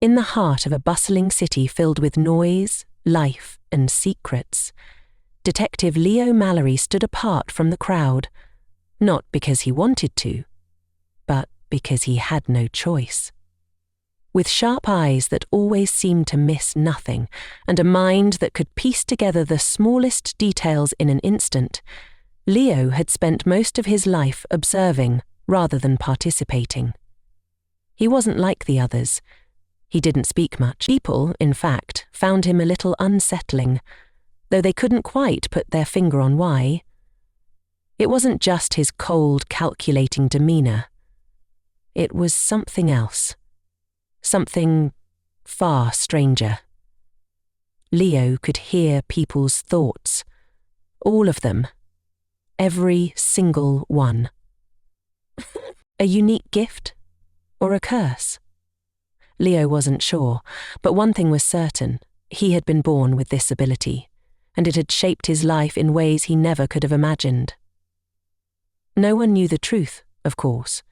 In the heart of a bustling city filled with noise, life, and secrets, Detective Leo Mallory stood apart from the crowd, not because he wanted to, but because he had no choice. With sharp eyes that always seemed to miss nothing, and a mind that could piece together the smallest details in an instant, Leo had spent most of his life observing rather than participating. He wasn't like the others. He didn't speak much. People, in fact, found him a little unsettling, though they couldn't quite put their finger on why. It wasn't just his cold, calculating demeanour. It was something else. Something far stranger. Leo could hear people's thoughts. All of them. Every single one. A unique gift or a curse? Leo wasn't sure, but one thing was certain. He had been born with this ability, and it had shaped his life in ways he never could have imagined. No one knew the truth, of course.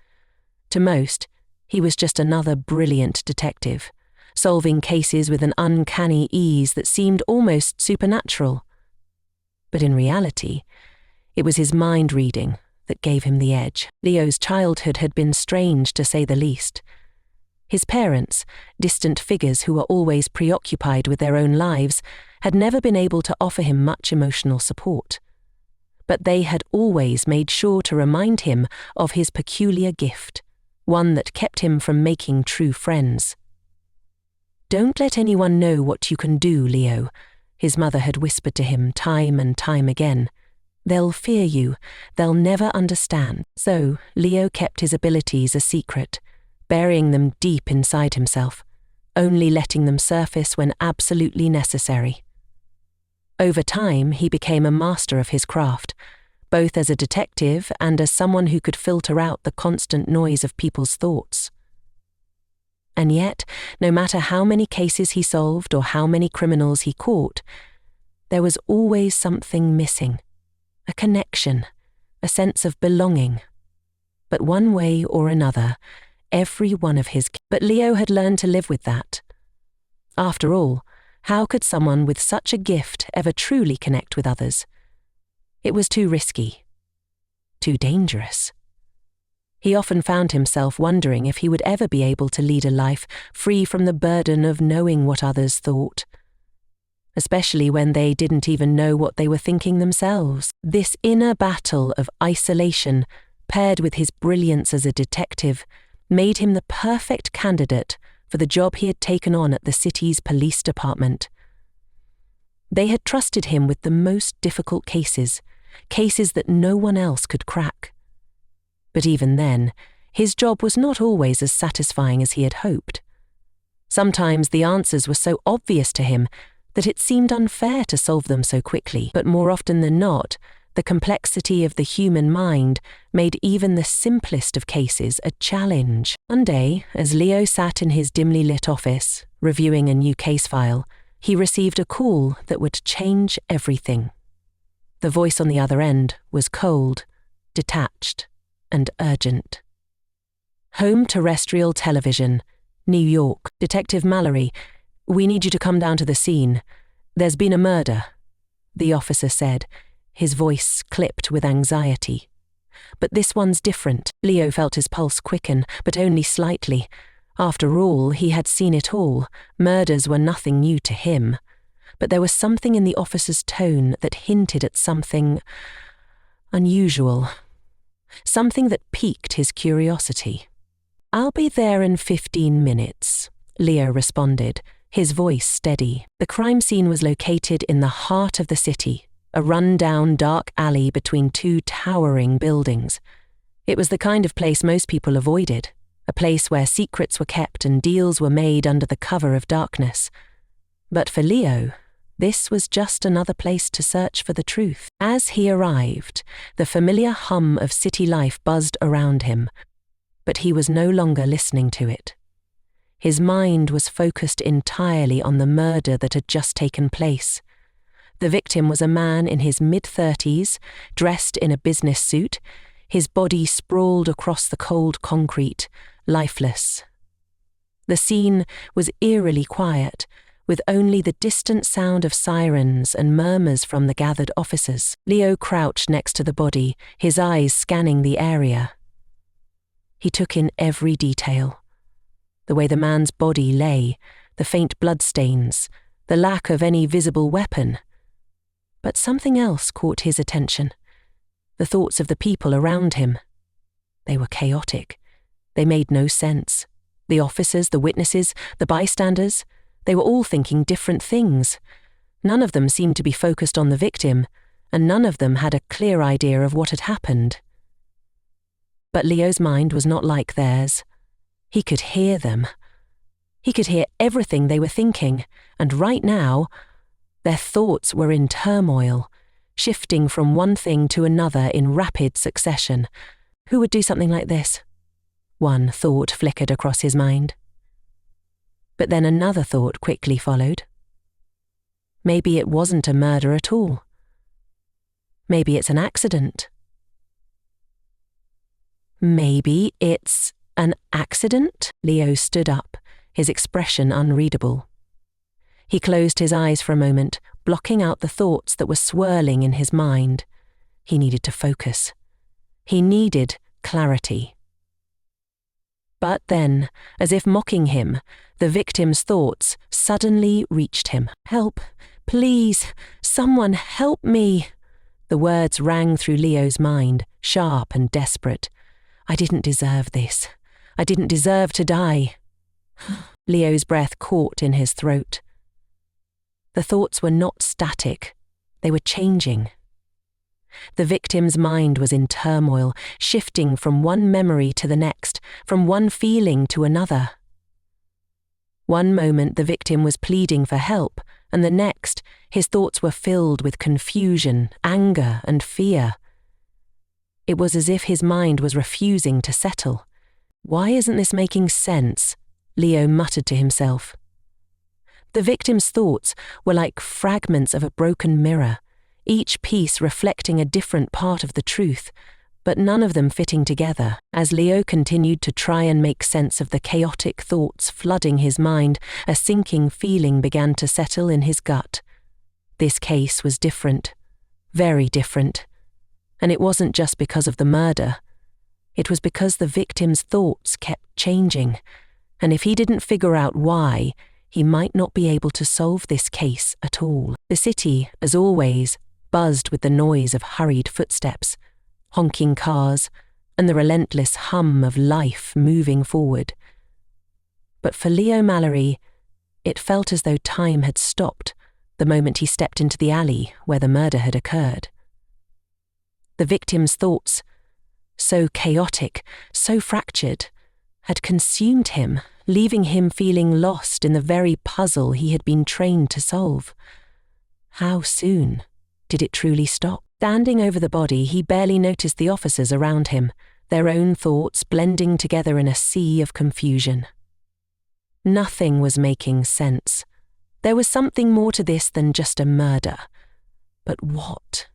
To most, he was just another brilliant detective, solving cases with an uncanny ease that seemed almost supernatural. But in reality, it was his mind reading that gave him the edge. Leo's childhood had been strange, to say the least. His parents, distant figures who were always preoccupied with their own lives, had never been able to offer him much emotional support. But they had always made sure to remind him of his peculiar gift, one that kept him from making true friends. "Don't let anyone know what you can do, Leo," his mother had whispered to him time and time again. "They'll fear you, they'll never understand." So Leo kept his abilities a secret, burying them deep inside himself, only letting them surface when absolutely necessary. Over time, he became a master of his craft, both as a detective and as someone who could filter out the constant noise of people's thoughts. And yet, no matter how many cases he solved or how many criminals he caught, there was always something missing, a connection, a sense of belonging. But one way or another, every one of his... But Leo had learned to live with that. After all, how could someone with such a gift ever truly connect with others? It was too risky, too dangerous. He often found himself wondering if he would ever be able to lead a life free from the burden of knowing what others thought, especially when they didn't even know what they were thinking themselves. This inner battle of isolation, paired with his brilliance as a detective, made him the perfect candidate for the job he had taken on at the city's police department. They had trusted him with the most difficult cases that no one else could crack. But even then, his job was not always as satisfying as he had hoped. Sometimes the answers were so obvious to him that it seemed unfair to solve them so quickly, but more often than not, the complexity of the human mind made even the simplest of cases a challenge. One day, as Leo sat in his dimly lit office, reviewing a new case file, he received a call that would change everything. The voice on the other end was cold, detached, and urgent. "Home Terrestrial Television, New York. Detective Mallory, we need you to come down to the scene. There's been a murder," the officer said, his voice clipped with anxiety. "But this one's different." Leo felt his pulse quicken, but only slightly. After all, he had seen it all. Murders were nothing new to him. But there was something in the officer's tone that hinted at something unusual. Something that piqued his curiosity. "I'll be there in 15 minutes, Leo responded, his voice steady. The crime scene was located in the heart of the city, a run-down dark alley between two towering buildings. It was the kind of place most people avoided, a place where secrets were kept and deals were made under the cover of darkness. But for Leo, this was just another place to search for the truth. As he arrived, the familiar hum of city life buzzed around him, but he was no longer listening to it. His mind was focused entirely on the murder that had just taken place. The victim was a man in his mid-30s, dressed in a business suit, his body sprawled across the cold concrete, lifeless. The scene was eerily quiet, with only the distant sound of sirens and murmurs from the gathered officers. Leo crouched next to the body, his eyes scanning the area. He took in every detail. The way the man's body lay, the faint bloodstains, the lack of any visible weapon. But something else caught his attention. The thoughts of the people around him. They were chaotic. They made no sense. The officers, the witnesses, the bystanders, they were all thinking different things. None of them seemed to be focused on the victim, and none of them had a clear idea of what had happened. But Leo's mind was not like theirs. He could hear them. He could hear everything they were thinking, and right now, their thoughts were in turmoil, shifting from one thing to another in rapid succession. Who would do something like this? One thought flickered across his mind. But then another thought quickly followed. Maybe it wasn't a murder at all. Maybe it's an accident. Maybe it's an accident? Leo stood up, his expression unreadable. He closed his eyes for a moment, blocking out the thoughts that were swirling in his mind. He needed to focus. He needed clarity. But then, as if mocking him, the victim's thoughts suddenly reached him. "Help, please, someone help me." The words rang through Leo's mind, sharp and desperate. "I didn't deserve this. I didn't deserve to die." Leo's breath caught in his throat. The thoughts were not static. They were changing. The victim's mind was in turmoil, shifting from one memory to the next, from one feeling to another. One moment the victim was pleading for help, and the next, his thoughts were filled with confusion, anger, and fear. It was as if his mind was refusing to settle. "Why isn't this making sense?" Leo muttered to himself. The victim's thoughts were like fragments of a broken mirror, each piece reflecting a different part of the truth, but none of them fitting together. As Leo continued to try and make sense of the chaotic thoughts flooding his mind, a sinking feeling began to settle in his gut. This case was different, very different, and it wasn't just because of the murder. It was because the victim's thoughts kept changing, and if he didn't figure out why, he might not be able to solve this case at all. The city, as always, buzzed with the noise of hurried footsteps, honking cars, and the relentless hum of life moving forward. But for Leo Mallory, it felt as though time had stopped the moment he stepped into the alley where the murder had occurred. The victim's thoughts, so chaotic, so fractured, had consumed him, leaving him feeling lost in the very puzzle he had been trained to solve. How soon did it truly stop? Standing over the body, he barely noticed the officers around him, their own thoughts blending together in a sea of confusion. Nothing was making sense. There was something more to this than just a murder. But what?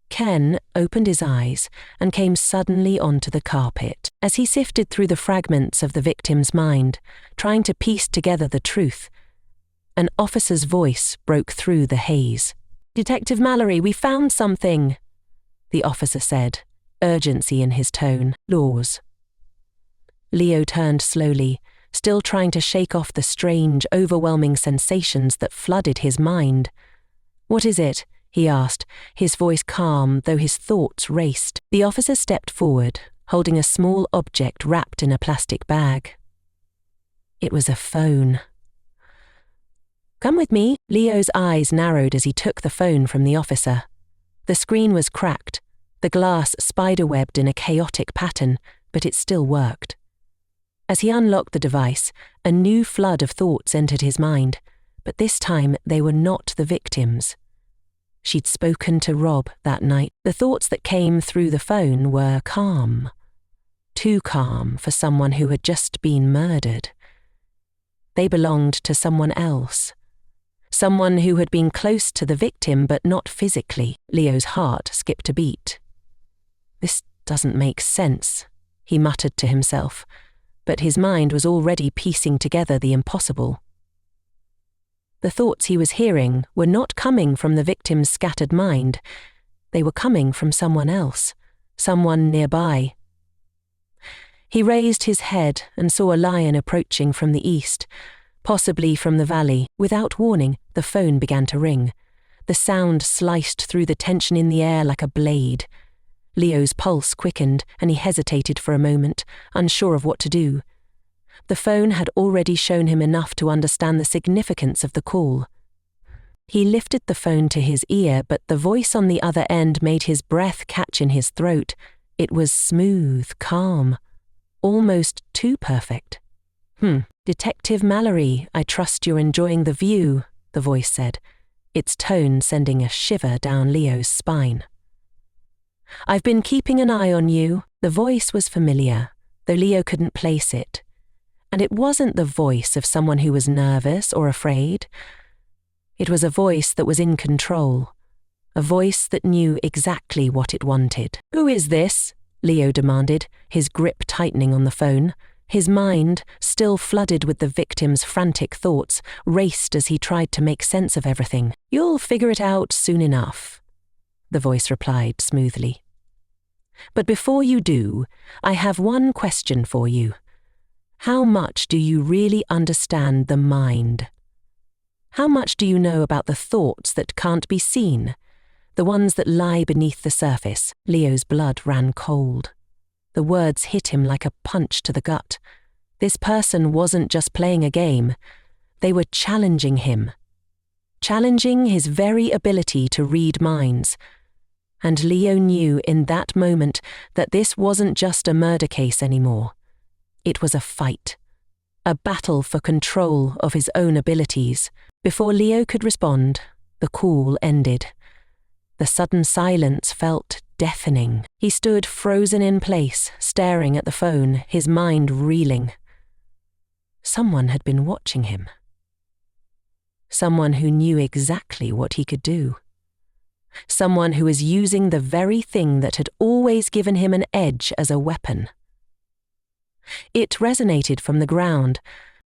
Ken opened his eyes and came suddenly onto the carpet. As he sifted through the fragments of the victim's mind, trying to piece together the truth, an officer's voice broke through the haze. "Detective Mallory, we found something," the officer said, urgency in his tone. "Laws." Leo turned slowly, still trying to shake off the strange, overwhelming sensations that flooded his mind. "What is it?" he asked, his voice calm though his thoughts raced. The officer stepped forward, holding a small object wrapped in a plastic bag. It was a phone. "Come with me." Leo's eyes narrowed as he took the phone from the officer. The screen was cracked, the glass spiderwebbed in a chaotic pattern, but it still worked. As he unlocked the device, a new flood of thoughts entered his mind, but this time they were not the victims. She'd spoken to Rob that night. The thoughts that came through the phone were calm. Too calm for someone who had just been murdered. They belonged to someone else. Someone who had been close to the victim but not physically. Leo's heart skipped a beat. "This doesn't make sense," he muttered to himself, but his mind was already piecing together the impossible. The thoughts he was hearing were not coming from the victim's scattered mind. They were coming from someone else, someone nearby. He raised his head and saw a lion approaching from the east, possibly from the valley. Without warning, the phone began to ring. The sound sliced through the tension in the air like a blade. Leo's pulse quickened, and he hesitated for a moment, unsure of what to do. The phone had already shown him enough to understand the significance of the call. He lifted the phone to his ear, but the voice on the other end made his breath catch in his throat. It was smooth, calm, almost too perfect. Detective Mallory, I trust you're enjoying the view, the voice said, its tone sending a shiver down Leo's spine. I've been keeping an eye on you. The voice was familiar, though Leo couldn't place it. And it wasn't the voice of someone who was nervous or afraid. It was a voice that was in control, a voice that knew exactly what it wanted. Who is this? Leo demanded, his grip tightening on the phone. His mind, still flooded with the victim's frantic thoughts, raced as he tried to make sense of everything. You'll figure it out soon enough, the voice replied smoothly. But before you do, I have one question for you. How much do you really understand the mind? How much do you know about the thoughts that can't be seen, the ones that lie beneath the surface? Leo's blood ran cold. The words hit him like a punch to the gut. This person wasn't just playing a game. They were challenging him. Challenging his very ability to read minds. And Leo knew in that moment that this wasn't just a murder case anymore. It was a fight. A battle for control of his own abilities. Before Leo could respond, the call ended. The sudden silence felt deafening. He stood frozen in place, staring at the phone, his mind reeling. Someone had been watching him. Someone who knew exactly what he could do. Someone who was using the very thing that had always given him an edge as a weapon. It resonated from the ground.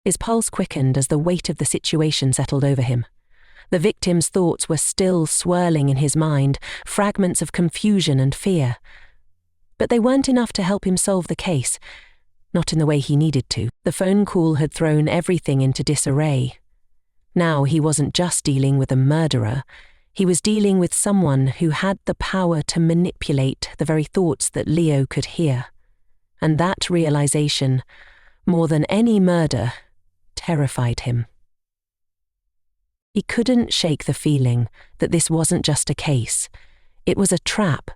His pulse quickened as the weight of the situation settled over him. The victim's thoughts were still swirling in his mind, fragments of confusion and fear. But they weren't enough to help him solve the case, not in the way he needed to. The phone call had thrown everything into disarray. Now he wasn't just dealing with a murderer, he was dealing with someone who had the power to manipulate the very thoughts that Leo could hear. And that realization, more than any murder, terrified him. He couldn't shake the feeling that this wasn't just a case. It was a trap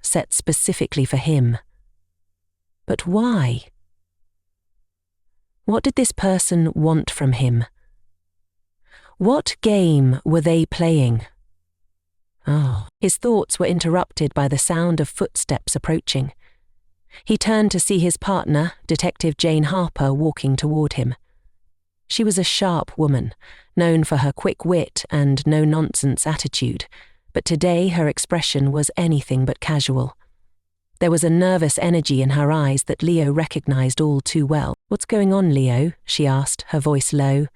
set specifically for him. But why? What did this person want from him? What game were they playing? His thoughts were interrupted by the sound of footsteps approaching. He turned to see his partner, Detective Jane Harper, walking toward him. She was a sharp woman, known for her quick wit and no-nonsense attitude, but today her expression was anything but casual. There was a nervous energy in her eyes that Leo recognized all too well. What's going on, Leo? She asked, her voice low.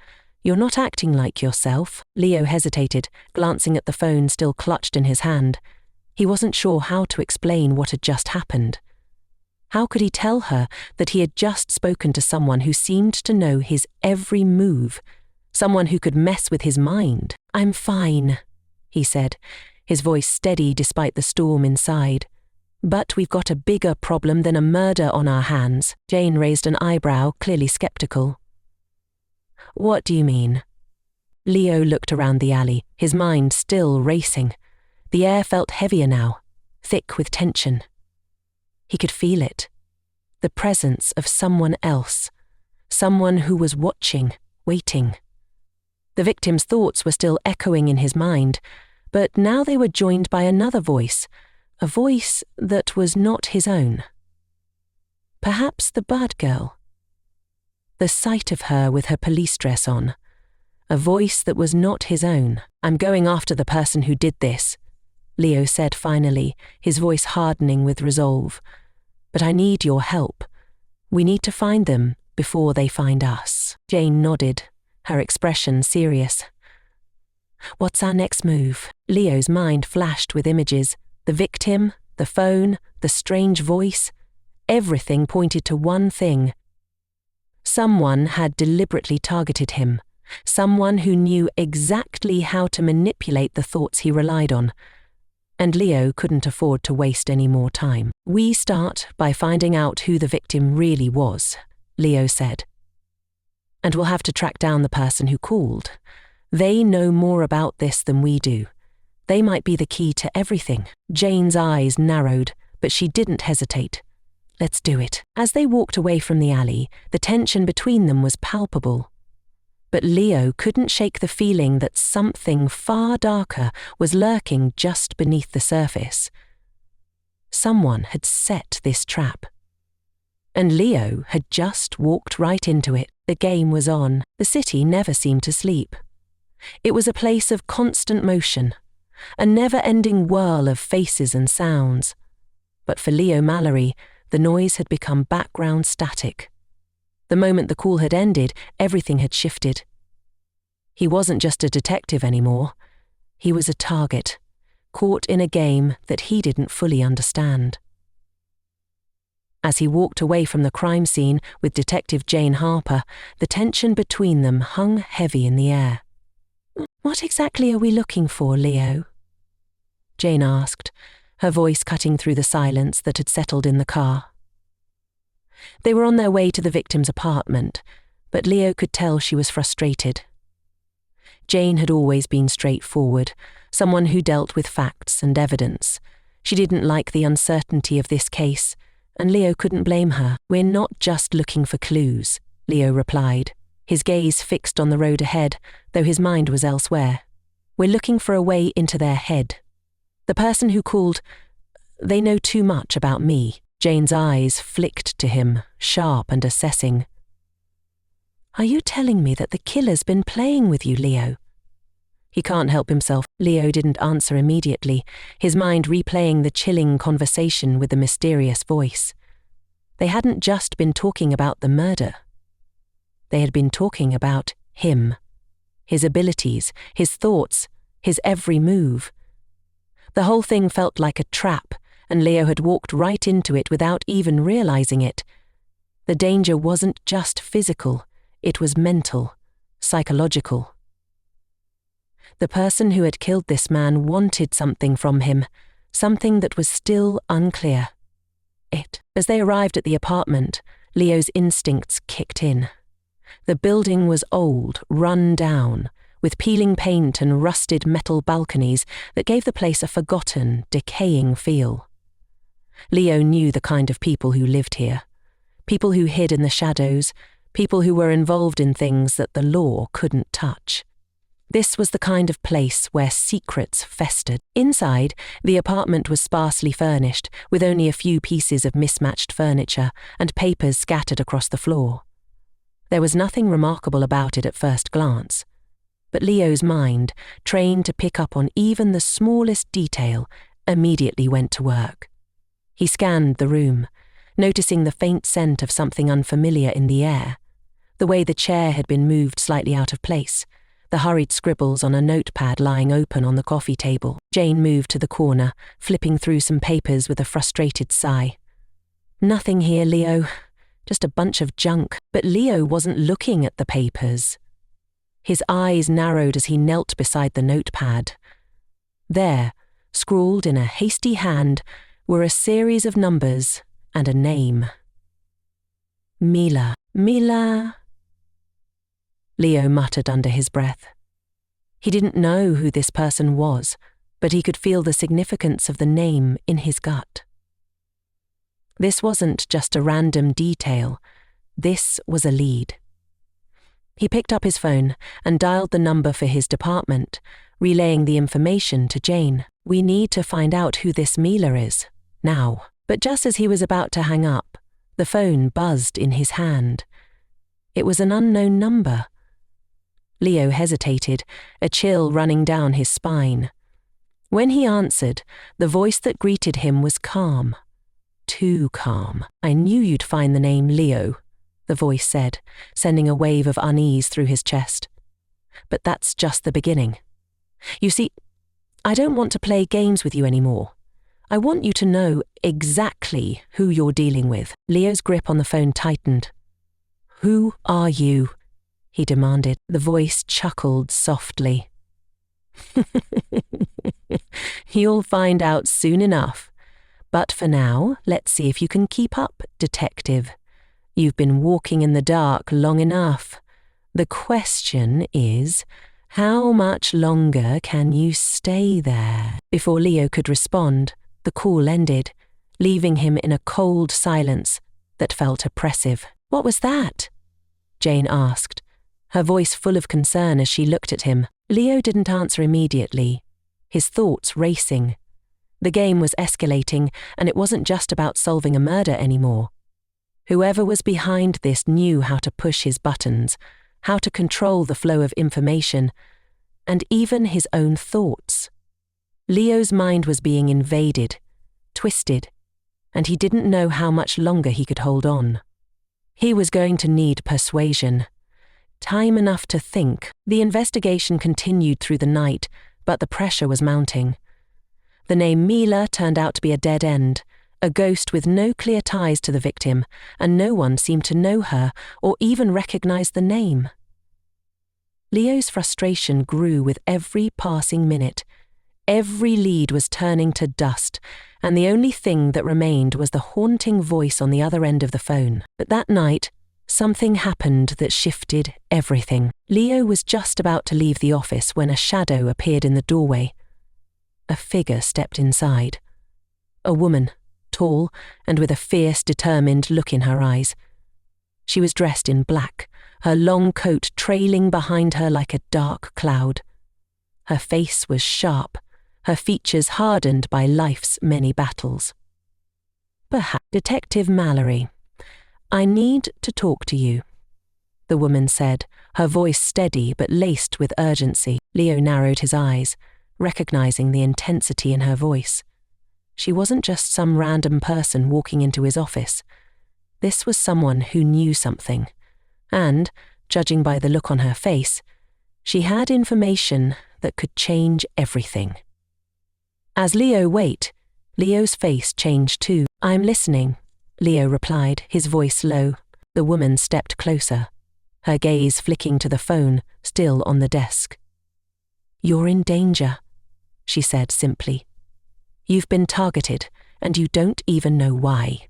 You're not acting like yourself. Leo hesitated, glancing at the phone still clutched in his hand. He wasn't sure how to explain what had just happened. How could he tell her that he had just spoken to someone who seemed to know his every move, someone who could mess with his mind? I'm fine, he said, his voice steady despite the storm inside. But we've got a bigger problem than a murder on our hands. Jane raised an eyebrow, clearly skeptical. What do you mean? Leo looked around the alley, his mind still racing. The air felt heavier now, thick with tension. He could feel it. The presence of someone else. Someone who was watching, waiting. The victim's thoughts were still echoing in his mind, but now they were joined by another voice, a voice that was not his own. Perhaps the bad girl. The sight of her with her police dress on. A voice that was not his own. I'm going after the person who did this, Leo said finally, his voice hardening with resolve. But I need your help. We need to find them before they find us. Jane nodded, her expression serious. What's our next move? Leo's mind flashed with images. The victim, the phone, the strange voice. Everything pointed to one thing. Someone had deliberately targeted him. Someone who knew exactly how to manipulate the thoughts he relied on. And Leo couldn't afford to waste any more time. We start by finding out who the victim really was, Leo said. And we'll have to track down the person who called. They know more about this than we do. They might be the key to everything. Jane's eyes narrowed, but she didn't hesitate. Let's do it. As they walked away from the alley, the tension between them was palpable. But Leo couldn't shake the feeling that something far darker was lurking just beneath the surface. Someone had set this trap. And Leo had just walked right into it. The game was on. The city never seemed to sleep. It was a place of constant motion, a never-ending whirl of faces and sounds. But for Leo Mallory, the noise had become background static. The moment the call had ended, everything had shifted. He wasn't just a detective anymore. He was a target, caught in a game that he didn't fully understand. As he walked away from the crime scene with Detective Jane Harper, the tension between them hung heavy in the air. "What exactly are we looking for, Leo?" Jane asked, her voice cutting through the silence that had settled in the car. They were on their way to the victim's apartment, but Leo could tell she was frustrated. Jane had always been straightforward, someone who dealt with facts and evidence. She didn't like the uncertainty of this case, and Leo couldn't blame her. "We're not just looking for clues," Leo replied, his gaze fixed on the road ahead, though his mind was elsewhere. "We're looking for a way into their head. The person who called, they know too much about me." Jane's eyes flicked to him, sharp and assessing. "Are you telling me that the killer's been playing with you, Leo?" He can't help himself. Leo didn't answer immediately, his mind replaying the chilling conversation with the mysterious voice. They hadn't just been talking about the murder. They had been talking about him, his abilities, his thoughts, his every move. The whole thing felt like a trap, and Leo had walked right into it without even realizing it. The danger wasn't just physical, it was mental, psychological. The person who had killed this man wanted something from him, something that was still unclear. As they arrived at the apartment, Leo's instincts kicked in. The building was old, run down, with peeling paint and rusted metal balconies that gave the place a forgotten, decaying feel. Leo knew the kind of people who lived here. People who hid in the shadows, people who were involved in things that the law couldn't touch. This was the kind of place where secrets festered. Inside, the apartment was sparsely furnished, with only a few pieces of mismatched furniture and papers scattered across the floor. There was nothing remarkable about it at first glance, but Leo's mind, trained to pick up on even the smallest detail, immediately went to work. He scanned the room, noticing the faint scent of something unfamiliar in the air, the way the chair had been moved slightly out of place, the hurried scribbles on a notepad lying open on the coffee table. Jane moved to the corner, flipping through some papers with a frustrated sigh. "Nothing here, Leo. Just a bunch of junk." But Leo wasn't looking at the papers. His eyes narrowed as he knelt beside the notepad. There, scrawled in a hasty hand, were a series of numbers and a name. Mila. Leo muttered under his breath. He didn't know who this person was, but he could feel the significance of the name in his gut. This wasn't just a random detail. This was a lead. He picked up his phone and dialed the number for his department, relaying the information to Jane. "We need to find out who this Mila is, now." But just as he was about to hang up, the phone buzzed in his hand. It was an unknown number. Leo hesitated, a chill running down his spine. When he answered, the voice that greeted him was calm. too calm. I knew you'd find the name Leo, the voice said, sending a wave of unease through his chest. But that's just the beginning. You see, I don't want to play games with you anymore. I want you to know exactly who you're dealing with. Leo's grip on the phone tightened. Who are you? He demanded. The voice chuckled softly. You'll find out soon enough. But for now, let's see if you can keep up, detective. You've been walking in the dark long enough. The question is, how much longer can you stay there? Before Leo could respond, the call ended, leaving him in a cold silence that felt oppressive. What was that? Jane asked, her voice full of concern as she looked at him. Leo didn't answer immediately, his thoughts racing. The game was escalating, and it wasn't just about solving a murder anymore. Whoever was behind this knew how to push his buttons, how to control the flow of information, and even his own thoughts. Leo's mind was being invaded, twisted, and he didn't know how much longer he could hold on. He was going to need persuasion. Time enough to think. The investigation continued through the night, but the pressure was mounting. The name Mila turned out to be a dead end, a ghost with no clear ties to the victim, and no one seemed to know her or even recognize the name. Leo's frustration grew with every passing minute. Every lead was turning to dust, and the only thing that remained was the haunting voice on the other end of the phone. But that night, something happened that shifted everything. Leo was just about to leave the office when a shadow appeared in the doorway. A figure stepped inside. A woman, tall and with a fierce, determined look in her eyes. She was dressed in black, her long coat trailing behind her like a dark cloud. Her face was sharp, her features hardened by life's many battles. Perhaps, Detective Mallory, I need to talk to you, the woman said, her voice steady but laced with urgency. Leo narrowed his eyes, recognizing the intensity in her voice. She wasn't just some random person walking into his office. This was someone who knew something, and, judging by the look on her face, she had information that could change everything. As Leo waited, Leo's face changed too. I'm listening, Leo replied, his voice low. The woman stepped closer, her gaze flicking to the phone, still on the desk. You're in danger, she said simply. You've been targeted, and you don't even know why.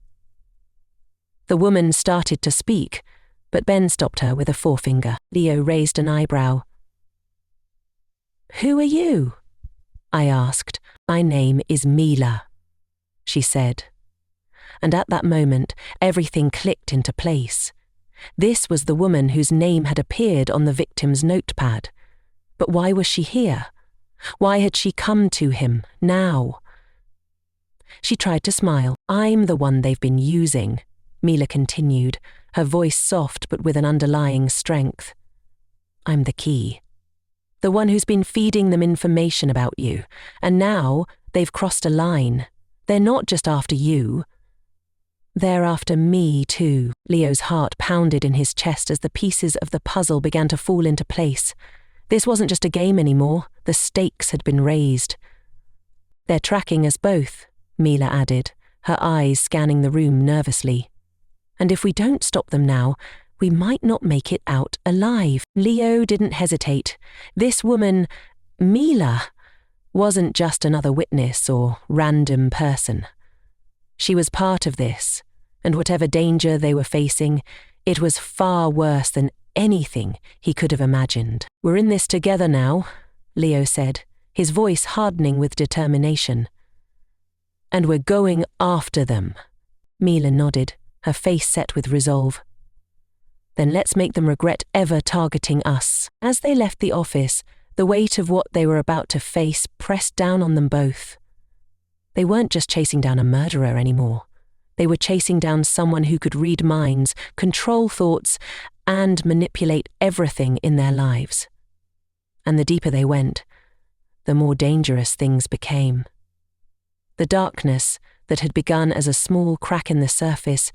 The woman started to speak, but Ben stopped her with a forefinger. Leo raised an eyebrow. Who are you? I asked. My name is Mila, she said. And at that moment, everything clicked into place. This was the woman whose name had appeared on the victim's notepad. But why was she here? Why had she come to him now? She tried to smile. I'm the one they've been using, Mila continued, her voice soft but with an underlying strength. I'm the key. The one who's been feeding them information about you, and now they've crossed a line. They're not just after you. They're after me too. Leo's heart pounded in his chest as the pieces of the puzzle began to fall into place. This wasn't just a game anymore. The stakes had been raised. They're tracking us both, Mila added, her eyes scanning the room nervously. And if we don't stop them now, we might not make it out alive. Leo didn't hesitate. This woman, Mila, wasn't just another witness or random person. She was part of this, and whatever danger they were facing, it was far worse than anything he could have imagined. We're in this together now, Leo said, his voice hardening with determination. And we're going after them. Mila nodded, her face set with resolve. Then let's make them regret ever targeting us. As they left the office, the weight of what they were about to face pressed down on them both. They weren't just chasing down a murderer anymore. They were chasing down someone who could read minds, control thoughts, and manipulate everything in their lives. And the deeper they went, the more dangerous things became. The darkness, that had begun as a small crack in the surface,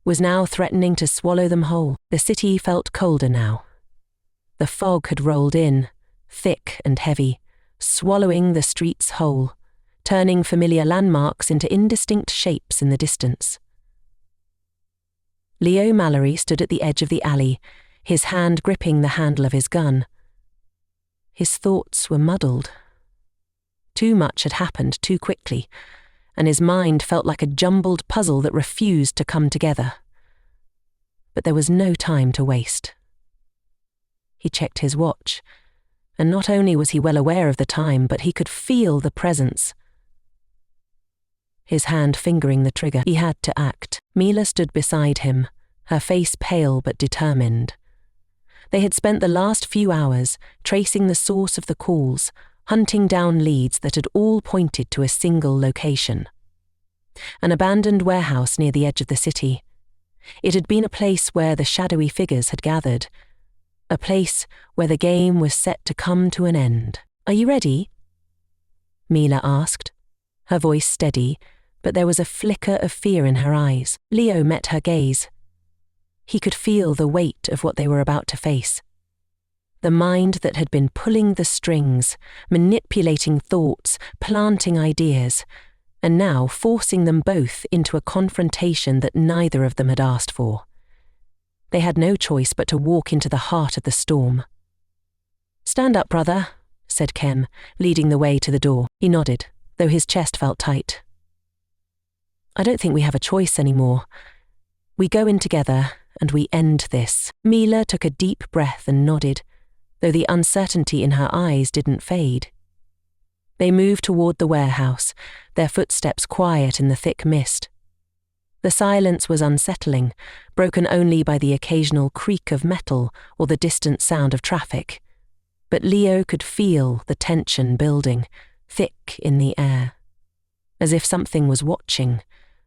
was now threatening to swallow them whole. The city felt colder now. The fog had rolled in, thick and heavy, swallowing the streets whole, turning familiar landmarks into indistinct shapes in the distance. Leo Mallory stood at the edge of the alley, his hand gripping the handle of his gun. His thoughts were muddled. Too much had happened too quickly, and his mind felt like a jumbled puzzle that refused to come together. But there was no time to waste. He checked his watch, and not only was he well aware of the time, but he could feel the presence. His hand fingering the trigger, he had to act. Mila stood beside him, her face pale but determined. They had spent the last few hours tracing the source of the calls, hunting down leads that had all pointed to a single location. An abandoned warehouse near the edge of the city. It had been a place where the shadowy figures had gathered, a place where the game was set to come to an end. "Are you ready?" Mila asked, her voice steady, but there was a flicker of fear in her eyes. Leo met her gaze. He could feel the weight of what they were about to face. The mind that had been pulling the strings, manipulating thoughts, planting ideas, and now forcing them both into a confrontation that neither of them had asked for. They had no choice but to walk into the heart of the storm. "Stand up, brother," said Kem, leading the way to the door. He nodded, though his chest felt tight. "I don't think we have a choice anymore. We go in together, and we end this." Mila took a deep breath and nodded, though the uncertainty in her eyes didn't fade. They moved toward the warehouse, their footsteps quiet in the thick mist. The silence was unsettling, broken only by the occasional creak of metal or the distant sound of traffic. But Leo could feel the tension building, thick in the air, as if something was watching,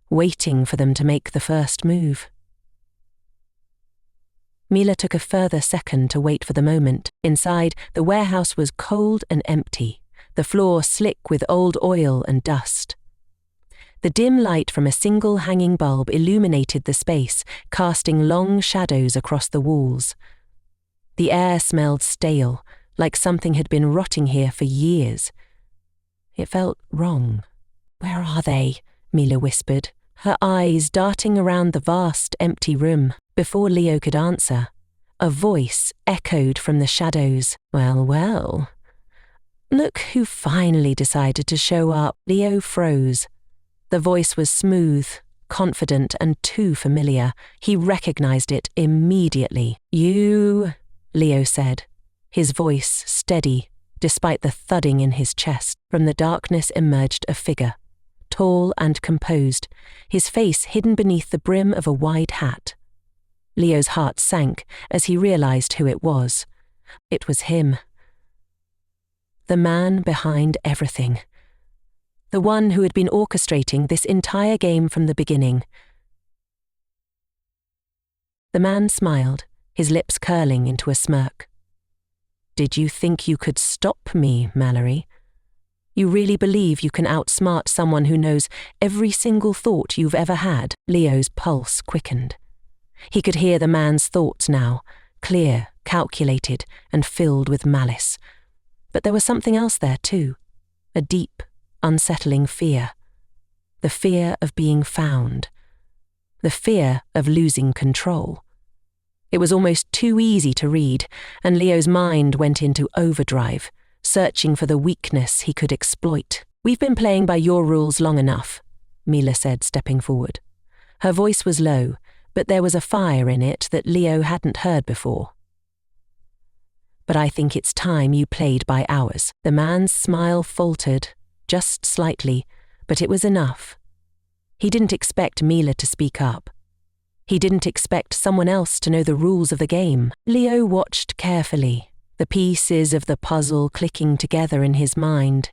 waiting for them to make the first move. Mila took a further second to wait for the moment. Inside, the warehouse was cold and empty, the floor slick with old oil and dust. The dim light from a single hanging bulb illuminated the space, casting long shadows across the walls. The air smelled stale, like something had been rotting here for years. It felt wrong. "Where are they?" Mila whispered, her eyes darting around the vast, empty room. Before Leo could answer, a voice echoed from the shadows. "Well, well. Look who finally decided to show up." Leo froze. The voice was smooth, confident, and too familiar. He recognized it immediately. "You," Leo said, his voice steady, despite the thudding in his chest. From the darkness emerged a figure, tall and composed, his face hidden beneath the brim of a wide hat. Leo's heart sank as he realized who it was. It was him. The man behind everything. The one who had been orchestrating this entire game from the beginning. The man smiled, his lips curling into a smirk. "Did you think you could stop me, Mallory? You really believe you can outsmart someone who knows every single thought you've ever had?" Leo's pulse quickened. He could hear the man's thoughts now, clear, calculated, and filled with malice. But there was something else there too, a deep, unsettling fear. The fear of being found. The fear of losing control. It was almost too easy to read, and Leo's mind went into overdrive, searching for the weakness he could exploit. "We've been playing by your rules long enough," Mila said, stepping forward. Her voice was low, but there was a fire in it that Leo hadn't heard before. "But I think it's time you played by ours." The man's smile faltered, just slightly, but it was enough. He didn't expect Mila to speak up. He didn't expect someone else to know the rules of the game. Leo watched carefully, the pieces of the puzzle clicking together in his mind.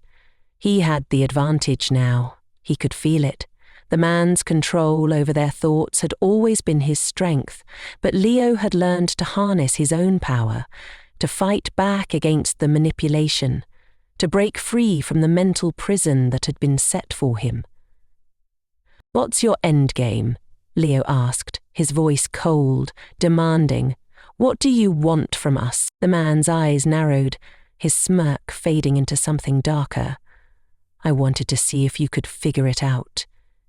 He had the advantage now. He could feel it. The man's control over their thoughts had always been his strength, but Leo had learned to harness his own power, to fight back against the manipulation, to break free from the mental prison that had been set for him. "What's your endgame?" Leo asked, his voice cold, demanding. "What do you want from us?" The man's eyes narrowed, his smirk fading into something darker. "I wanted to see if you could figure it out.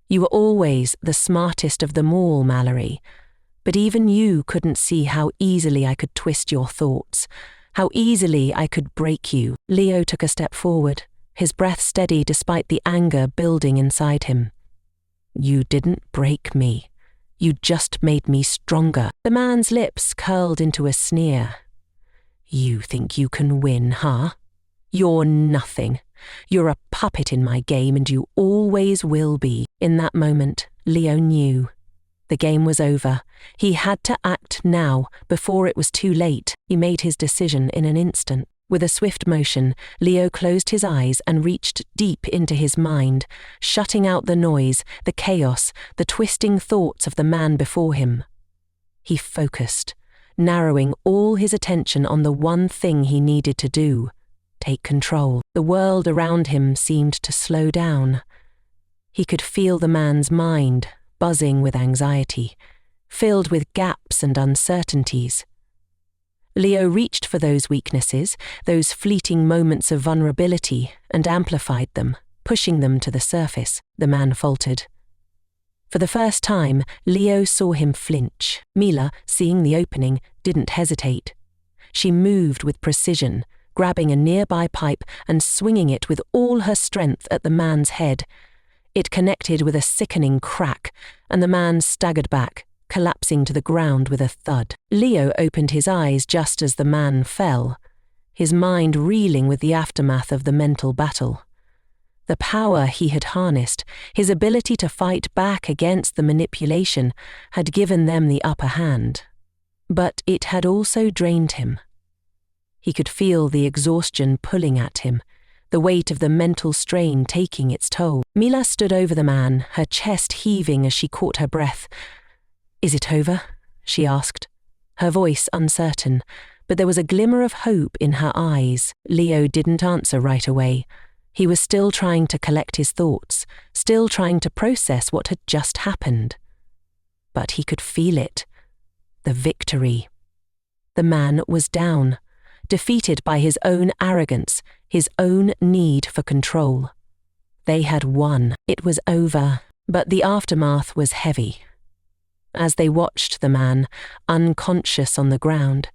You were always the smartest of them all, Mallory. But even you couldn't see how easily I could twist your thoughts, how easily I could break you." Leo took a step forward, his breath steady despite the anger building inside him. "You didn't break me. You just made me stronger." The man's lips curled into a sneer. "You think you can win, huh? You're nothing. You're a puppet in my game, and you always will be." In that moment, Leo knew. The game was over. He had to act now, before it was too late. He made his decision in an instant. With a swift motion, Leo closed his eyes and reached deep into his mind, shutting out the noise, the chaos, the twisting thoughts of the man before him. He focused, narrowing all his attention on the one thing he needed to do: take control. The world around him seemed to slow down. He could feel the man's mind buzzing with anxiety, filled with gaps and uncertainties. Leo reached for those weaknesses, those fleeting moments of vulnerability, and amplified them, pushing them to the surface. The man faltered. For the first time, Leo saw him flinch. Mila, seeing the opening, didn't hesitate. She moved with precision, grabbing a nearby pipe and swinging it with all her strength at the man's head. It connected with a sickening crack, and the man staggered back, collapsing to the ground with a thud. Leo opened his eyes just as the man fell, his mind reeling with the aftermath of the mental battle. The power he had harnessed, his ability to fight back against the manipulation, had given them the upper hand. But it had also drained him. He could feel the exhaustion pulling at him, the weight of the mental strain taking its toll. Mila stood over the man, her chest heaving as she caught her breath. "Is it over?" she asked, her voice uncertain, but there was a glimmer of hope in her eyes. Leo didn't answer right away. He was still trying to collect his thoughts, still trying to process what had just happened. But he could feel it. The victory. The man was down, defeated by his own arrogance, his own need for control. They had won. It was over, but the aftermath was heavy. As they watched the man, unconscious on the ground,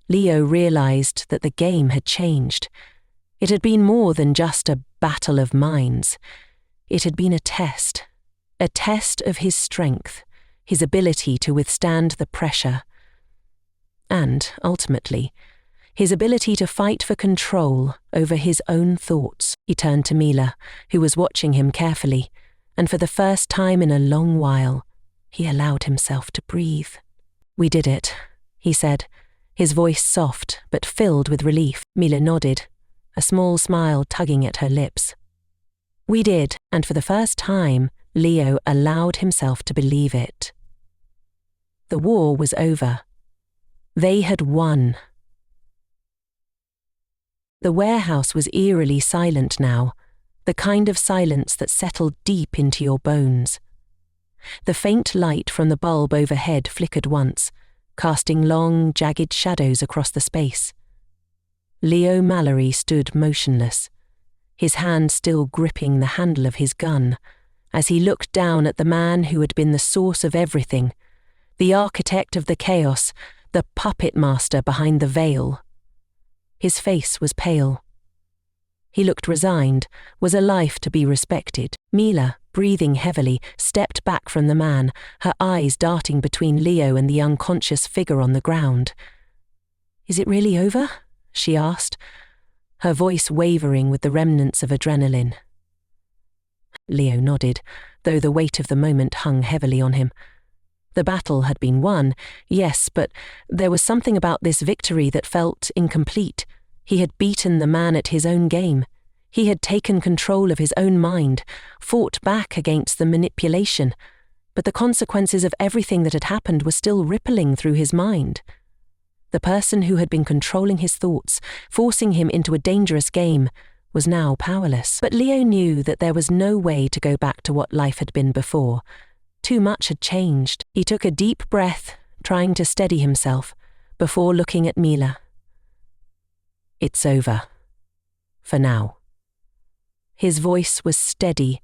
Leo realized that the game had changed. It had been more than just a battle of minds. It had been a test of his strength, his ability to withstand the pressure, and, ultimately, his ability to fight for control over his own thoughts. He turned to Mila, who was watching him carefully, and for the first time in a long while, he allowed himself to breathe. "We did it," he said, his voice soft but filled with relief. Mila nodded, a small smile tugging at her lips. "We did," and for the first time, Leo allowed himself to believe it. The war was over. They had won. The warehouse was eerily silent now, the kind of silence that settled deep into your bones. The faint light from the bulb overhead flickered once, casting long, jagged shadows across the space. Leo Mallory stood motionless, his hand still gripping the handle of his gun, as he looked down at the man who had been the source of everything, the architect of the chaos, the puppet master behind the veil. His face was pale. He looked resigned, was a life to be respected. Mila, breathing heavily, stepped back from the man, her eyes darting between Leo and the unconscious figure on the ground. "Is it really over?" she asked, her voice wavering with the remnants of adrenaline. Leo nodded, though the weight of the moment hung heavily on him. The battle had been won, yes, but there was something about this victory that felt incomplete. He had beaten the man at his own game. He had taken control of his own mind, fought back against the manipulation, but the consequences of everything that had happened were still rippling through his mind. The person who had been controlling his thoughts, forcing him into a dangerous game, was now powerless. But Leo knew that there was no way to go back to what life had been before. Too much had changed. He took a deep breath, trying to steady himself, before looking at Mila. "It's over. For now." His voice was steady,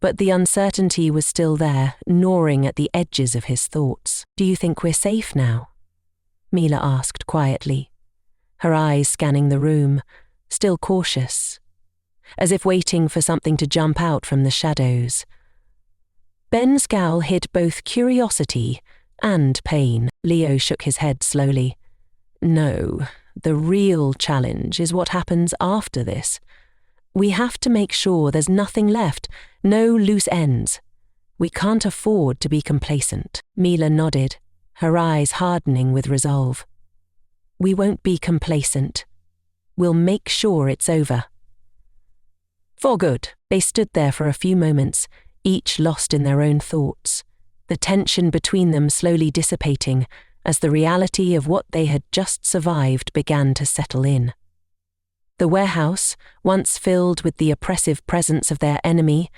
but the uncertainty was still there, gnawing at the edges of his thoughts. "Do you think we're safe now?" Mila asked quietly, her eyes scanning the room, still cautious, as if waiting for something to jump out from the shadows. Ben's scowl hid both curiosity and pain. Leo shook his head slowly. "No, the real challenge is what happens after this. We have to make sure there's nothing left, no loose ends. We can't afford to be complacent." Mila nodded, her eyes hardening with resolve. "We won't be complacent. We'll make sure it's over." For good. They stood there for a few moments, each lost in their own thoughts, the tension between them slowly dissipating as the reality of what they had just survived began to settle in. The warehouse, once filled with the oppressive presence of their enemy,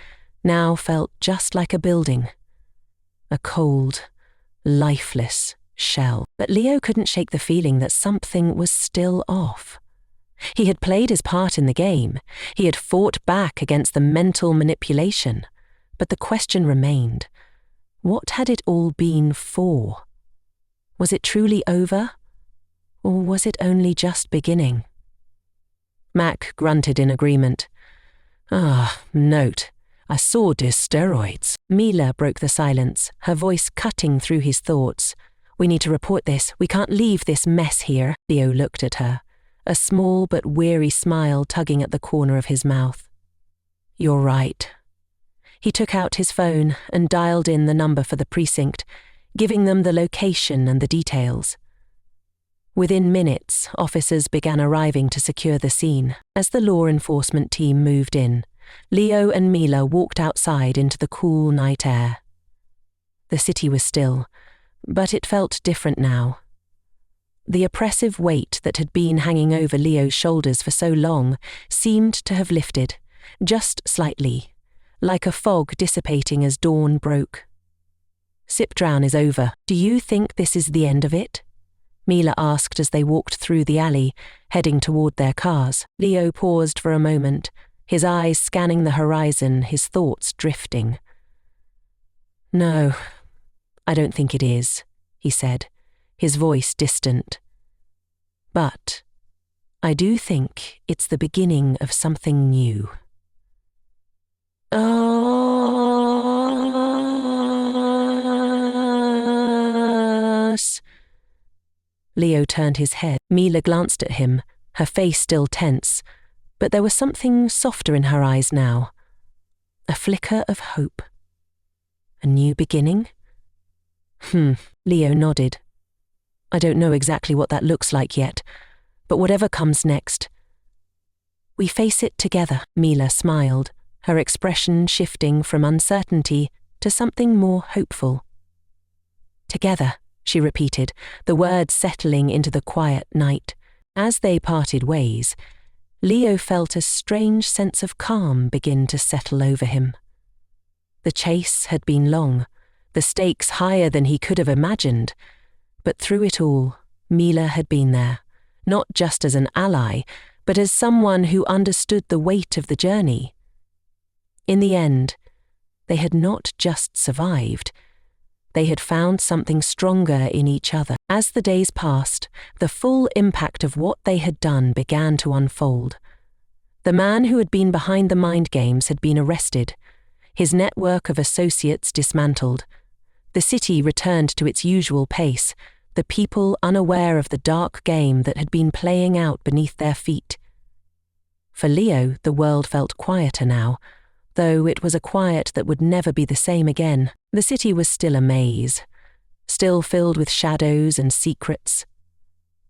now felt just like a building. A cold, lifeless shell. But Leo couldn't shake the feeling that something was still off. He had played his part in the game. He had fought back against the mental manipulation. But the question remained, what had it all been for? Was it truly over? Or was it only just beginning? Mac grunted in agreement. Note, I saw the steroids. Mila broke the silence, her voice cutting through his thoughts. "We need to report this. We can't leave this mess here." Leo looked at her, a small but weary smile tugging at the corner of his mouth. "You're right." He took out his phone and dialed in the number for the precinct, giving them the location and the details. Within minutes, officers began arriving to secure the scene. As the law enforcement team moved in, Leo and Mila walked outside into the cool night air. The city was still, but it felt different now. The oppressive weight that had been hanging over Leo's shoulders for so long seemed to have lifted, just slightly, like a fog dissipating as dawn broke. "Sip Drown is over. Do you think this is the end of it?" Mila asked as they walked through the alley, heading toward their cars. Leo paused for a moment, his eyes scanning the horizon, his thoughts drifting. "No, I don't think it is," he said, his voice distant. "But I do think it's the beginning of something new." Leo turned his head. Mila glanced at him, her face still tense, but there was something softer in her eyes now. A flicker of hope. A new beginning? Leo nodded. "I don't know exactly what that looks like yet, but whatever comes next. We face it together." Mila smiled, her expression shifting from uncertainty to something more hopeful. "Together," she repeated, the words settling into the quiet night. As they parted ways, Leo felt a strange sense of calm begin to settle over him. The chase had been long, the stakes higher than he could have imagined, but through it all, Mila had been there, not just as an ally, but as someone who understood the weight of the journey. In the end, they had not just survived, they had found something stronger in each other. As the days passed, the full impact of what they had done began to unfold. The man who had been behind the mind games had been arrested, his network of associates dismantled. The city returned to its usual pace, the people unaware of the dark game that had been playing out beneath their feet. For Leo, the world felt quieter now, though it was a quiet that would never be the same again. The city was still a maze, still filled with shadows and secrets.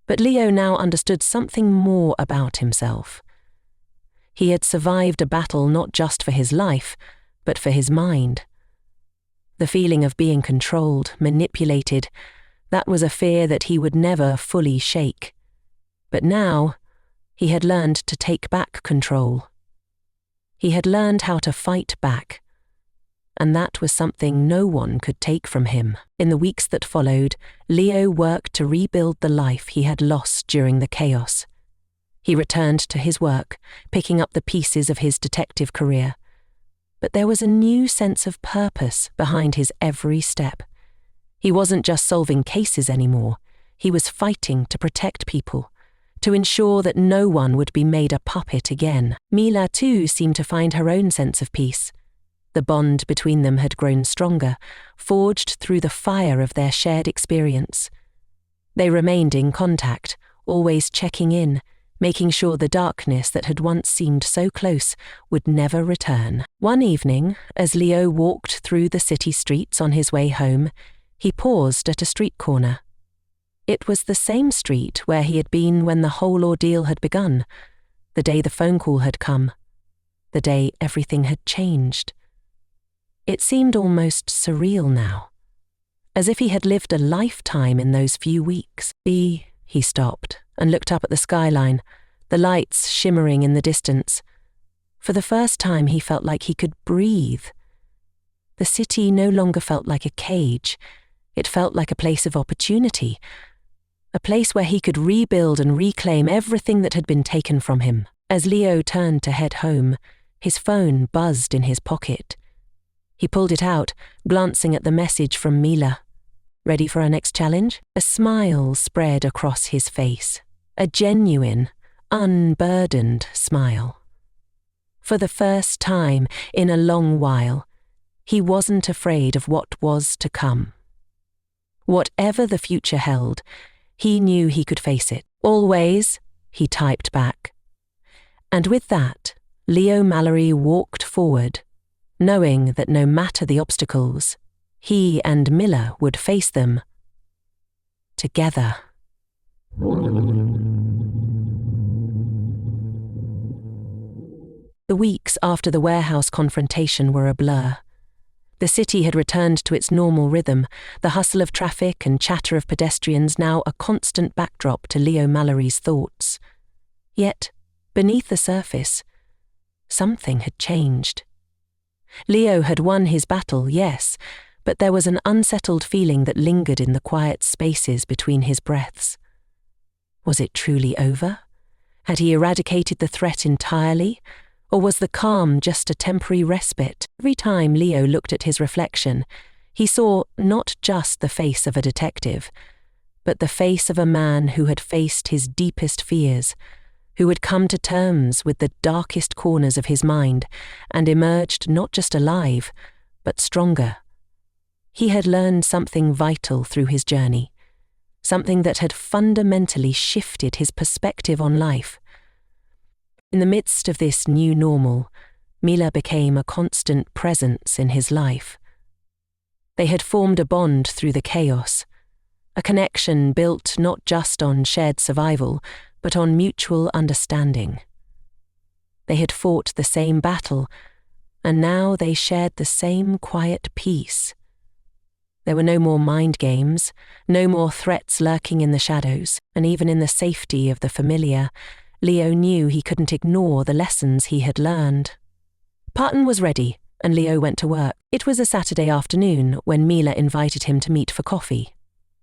But Leo now understood something more about himself. He had survived a battle not just for his life, but for his mind. The feeling of being controlled, manipulated, that was a fear that he would never fully shake. But now, he had learned to take back control, He had learned how to fight back, and that was something no one could take from him. In the weeks that followed, Leo worked to rebuild the life he had lost during the chaos. He returned to his work, picking up the pieces of his detective career. But there was a new sense of purpose behind his every step. He wasn't just solving cases anymore. He was fighting to protect people, to ensure that no one would be made a puppet again. Mila, too, seemed to find her own sense of peace. The bond between them had grown stronger, forged through the fire of their shared experience. They remained in contact, always checking in, making sure the darkness that had once seemed so close would never return. One evening, as Leo walked through the city streets on his way home, he paused at a street corner. It was the same street where he had been when the whole ordeal had begun, the day the phone call had come, the day everything had changed. It seemed almost surreal now, as if he had lived a lifetime in those few weeks. He stopped and looked up at the skyline, the lights shimmering in the distance. For the first time he felt like he could breathe. The city no longer felt like a cage. It felt like a place of opportunity, a place where he could rebuild and reclaim everything that had been taken from him. As Leo turned to head home, his phone buzzed in his pocket. He pulled it out, glancing at the message from Mila. Ready for our next challenge? A smile spread across his face, a genuine, unburdened smile. For the first time in a long while, he wasn't afraid of what was to come. Whatever the future held, he knew he could face it. Always, he typed back. And with that, Leo Mallory walked forward, knowing that no matter the obstacles, he and Miller would face them together. The weeks after the warehouse confrontation were a blur. The city had returned to its normal rhythm, the hustle of traffic and chatter of pedestrians now a constant backdrop to Leo Mallory's thoughts. Yet, beneath the surface, something had changed. Leo had won his battle, yes, but there was an unsettled feeling that lingered in the quiet spaces between his breaths. Was it truly over? Had he eradicated the threat entirely? Or was the calm just a temporary respite? Every time Leo looked at his reflection, he saw not just the face of a detective, but the face of a man who had faced his deepest fears, who had come to terms with the darkest corners of his mind and emerged not just alive, but stronger. He had learned something vital through his journey, something that had fundamentally shifted his perspective on life. In the midst of this new normal, Mila became a constant presence in his life. They had formed a bond through the chaos, a connection built not just on shared survival, but on mutual understanding. They had fought the same battle, and now they shared the same quiet peace. There were no more mind games, no more threats lurking in the shadows, and even in the safety of the familiar, Leo knew he couldn't ignore the lessons he had learned. Parton was ready, and Leo went to work. It was a Saturday afternoon when Mila invited him to meet for coffee.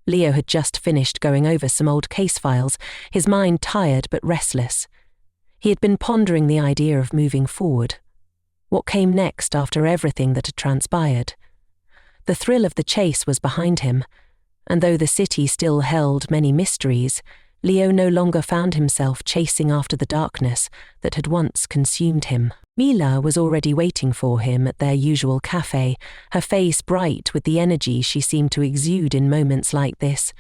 Leo had just finished going over some old case files, his mind tired but restless. He had been pondering the idea of moving forward. What came next after everything that had transpired? The thrill of the chase was behind him, and though the city still held many mysteries, Leo no longer found himself chasing after the darkness that had once consumed him. Mila was already waiting for him at their usual cafe, her face bright with the energy she seemed to exude in moments like this.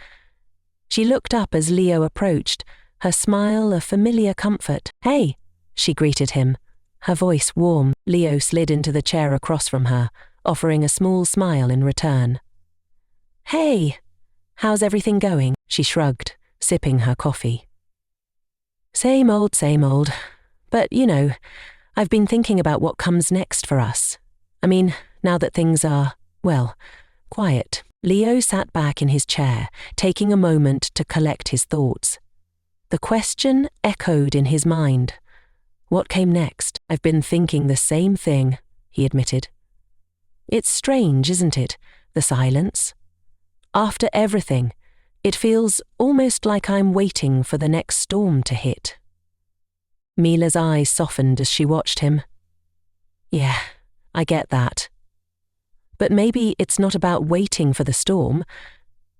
She looked up as Leo approached, her smile a familiar comfort. "Hey," she greeted him, her voice warm. Leo slid into the chair across from her, offering a small smile in return. "Hey, how's everything going?" she shrugged, sipping her coffee. Same old, but I've been thinking about what comes next for us. I mean, now that things are, quiet. Leo sat back in his chair, taking a moment to collect his thoughts. The question echoed in his mind. What came next? I've been thinking the same thing, he admitted. It's strange, isn't it? The silence. After everything, it feels almost like I'm waiting for the next storm to hit. Mila's eyes softened as she watched him. Yeah, I get that. But maybe it's not about waiting for the storm.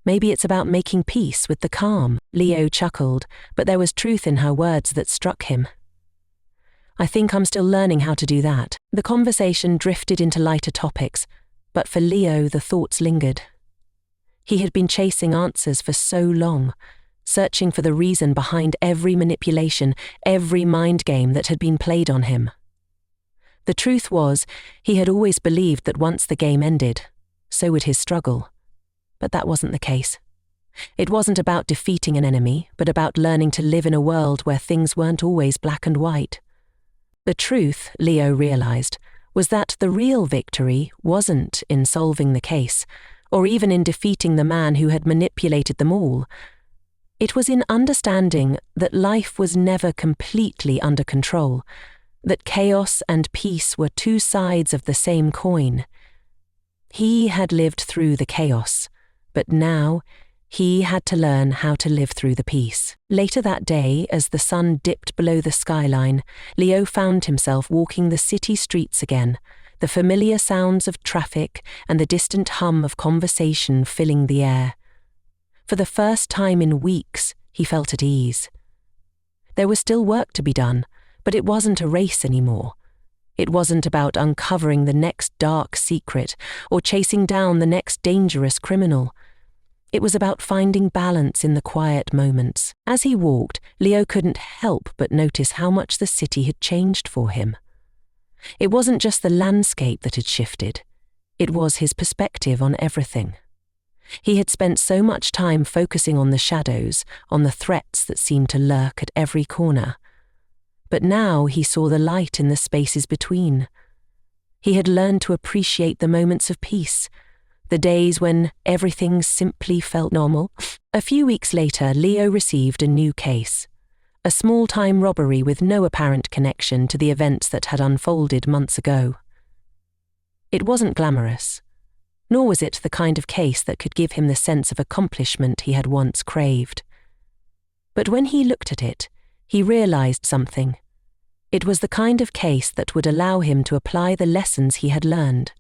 Maybe it's about making peace with the calm. Leo chuckled, but there was truth in her words that struck him. I think I'm still learning how to do that. The conversation drifted into lighter topics, but for Leo the thoughts lingered. He had been chasing answers for so long, searching for the reason behind every manipulation, every mind game that had been played on him. The truth was, he had always believed that once the game ended, so would his struggle. But that wasn't the case. It wasn't about defeating an enemy, but about learning to live in a world where things weren't always black and white. The truth, Leo realized, was that the real victory wasn't in solving the case, or even in defeating the man who had manipulated them all. It was in understanding that life was never completely under control, that chaos and peace were two sides of the same coin. He had lived through the chaos, but now he had to learn how to live through the peace. Later that day, as the sun dipped below the skyline, Leo found himself walking the city streets again, the familiar sounds of traffic and the distant hum of conversation filling the air. For the first time in weeks, he felt at ease. There was still work to be done, but it wasn't a race anymore. It wasn't about uncovering the next dark secret or chasing down the next dangerous criminal. It was about finding balance in the quiet moments. As he walked, Leo couldn't help but notice how much the city had changed for him. It wasn't just the landscape that had shifted. It was his perspective on everything. He had spent so much time focusing on the shadows, on the threats that seemed to lurk at every corner. But now he saw the light in the spaces between. He had learned to appreciate the moments of peace, the days when everything simply felt normal. A few weeks later, Leo received a new case, a small-time robbery with no apparent connection to the events that had unfolded months ago. It wasn't glamorous, nor was it the kind of case that could give him the sense of accomplishment he had once craved. But when he looked at it, he realized something. It was the kind of case that would allow him to apply the lessons he had learned,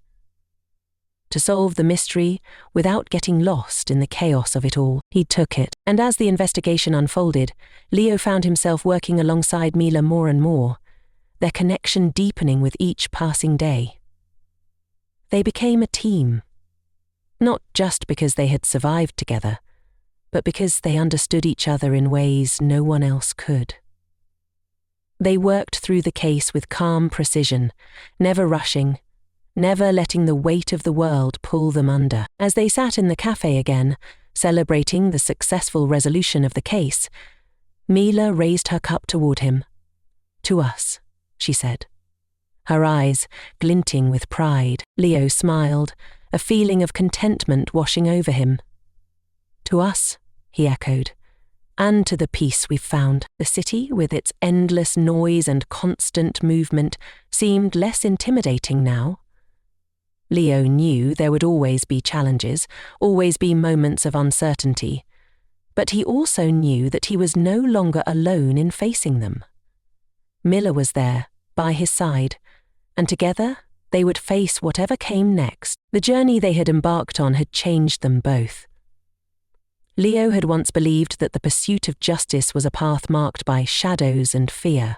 to solve the mystery without getting lost in the chaos of it all. He took it, and as the investigation unfolded, Leo found himself working alongside Mila more and more, their connection deepening with each passing day. They became a team, not just because they had survived together, but because they understood each other in ways no one else could. They worked through the case with calm precision, never rushing, never letting the weight of the world pull them under. As they sat in the cafe again, celebrating the successful resolution of the case, Mila raised her cup toward him. "To us," she said, her eyes glinting with pride. Leo smiled, a feeling of contentment washing over him. "To us," he echoed, "and to the peace we've found." The city, with its endless noise and constant movement, seemed less intimidating now. Leo knew there would always be challenges, always be moments of uncertainty, but he also knew that he was no longer alone in facing them. Mila was there, by his side, and together they would face whatever came next. The journey they had embarked on had changed them both. Leo had once believed that the pursuit of justice was a path marked by shadows and fear,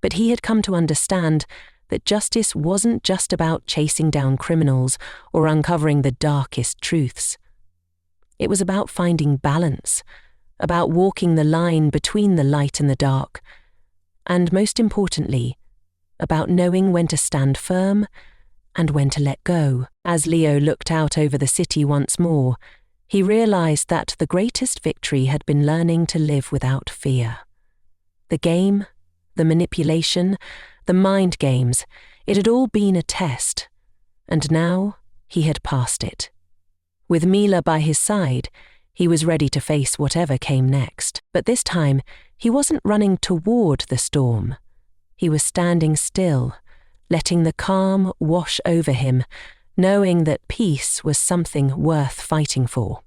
but he had come to understand that justice wasn't just about chasing down criminals or uncovering the darkest truths. It was about finding balance, about walking the line between the light and the dark, and most importantly, about knowing when to stand firm and when to let go. As Leo looked out over the city once more, he realized that the greatest victory had been learning to live without fear. The game, the manipulation, the mind games, it had all been a test, and now he had passed it. With Mila by his side, he was ready to face whatever came next. But this time, he wasn't running toward the storm. He was standing still, letting the calm wash over him, knowing that peace was something worth fighting for.